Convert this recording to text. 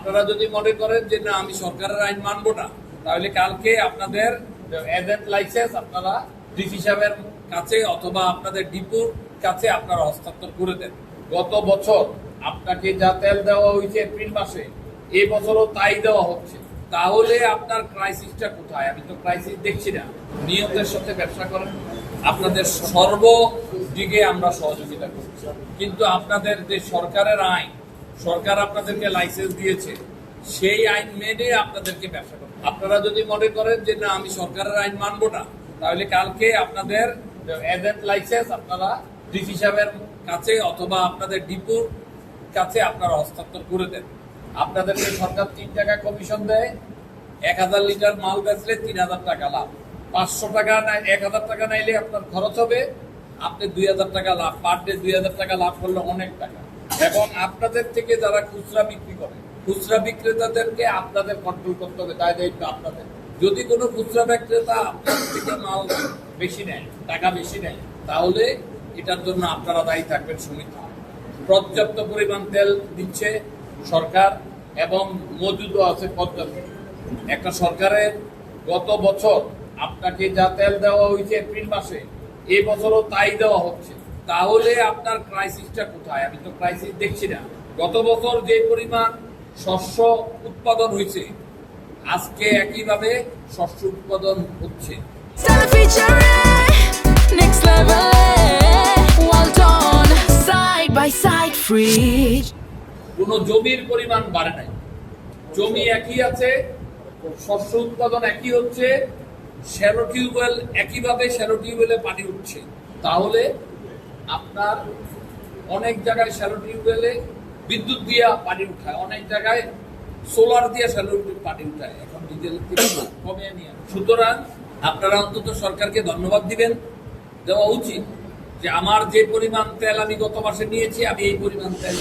আপনারা যদি মনে করেন যে না আমি সরকারের আইন মানবো না, তাহলে কালকে আপনাদের এজেন্ট লাইসেন্স আপনারা ডিসি সাহেবের কাছে অথবা আপনাদের ডিপুর কাছে আপনারা হস্তান্তর করে দেন। গত বছর আপনাকে যা তেল দেওয়া হয়েছে এপ্রিল মাসে, এই বছরও তাই দেওয়া হচ্ছে। তাহলে আপনার ক্রাইসিসটা কোথায়? আমি তো ক্রাইসিস দেখছি না। নিয়তের সাথে ব্যবসা করেন, আপনাদের সর্বদিকে আমরা সহযোগিতা করছি, কিন্তু আপনাদের যে সরকারের আইন, সরকার আপনাদেরকে লাইসেন্স দিয়েছে, সেই আইন মেনে আপনাদেরকে ব্যবসা করতে। আপনারা যদি মনে করেন যে না আমি সরকারের আইন মানবো না, তাহলে কালকে আপনাদের এজেন্ট লাইসেন্স আপনারা ডিসি সাহেবের কাছে অথবা আপনাদের ডিপুর কাছে আপনারা হস্তান্তর করে দেন। আপনাদেরকে সরকার 3 টাকা কমিশন দেয়, 1000 লিটার মাল বেচলে 3000 টাকা লাভ। 500 টাকা 1000 টাকা নাইলে আপনার খরচ হবে, আপনি 2000 টাকা লাভ। পার ডে 2000 টাকা লাভ করলে অনেক টাকা। এবং আপনাদের থেকে যারা খুচরা বিক্রি করে, খুচরা বিক্রেতাদেরকে আপনাদের কন্ট্রোল করতে হবে, তাই দায়িত্ব আপনাদের। যদি কোনো খুচরা বিক্রেতা আপনার থেকে মাল বেশি নেয়, টাকা বেশি নেয়, তাহলে এটার জন্য আপনারা দায়ী থাকবেন সমিতি। পর্যাপ্ত পরিমাণ তেল দিচ্ছে সরকার এবং মজুদও আছে পর্যাপ্ত। একটা সরকারের গত বছর আপনাকে যা তেল দেওয়া হয়েছে এপ্রিল মাসে, এই বছরও তাই দেওয়া হচ্ছে। তাহলে আপনার ক্রাইসিসটা কোথায়? আমি তো ক্রাইসিস দেখছি না। গত বছর যে পরিমাণ শস্য উৎপাদন হয়েছে, আজকে একইভাবে শস্য উৎপাদন হচ্ছে। কোন জমির পরিমাণ বাড়ে নাই, জমি একই আছে, শস্য উৎপাদন একই হচ্ছে, শ্যালো টিউবওয়েল একইভাবে শ্যালো টিউবওয়েলে পানি উঠছে। তাহলে আপনার অনেক জায়গায় শ্যালো টিউবওয়েলে বিদ্যুৎ দিয়া পানি উঠায়, অনেক জায়গায় সোলার দিয়ে শ্যালো পানি উঠায়, এখন ডিজেল কমিয়ে নিয়ে। সুতরাং আপনারা অন্তত সরকারকে ধন্যবাদ দিবেন, দেওয়া উচিত যে আমার যে পরিমাণ তেল আমি গত মাসে নিয়েছি, আমি এই পরিমাণ তেল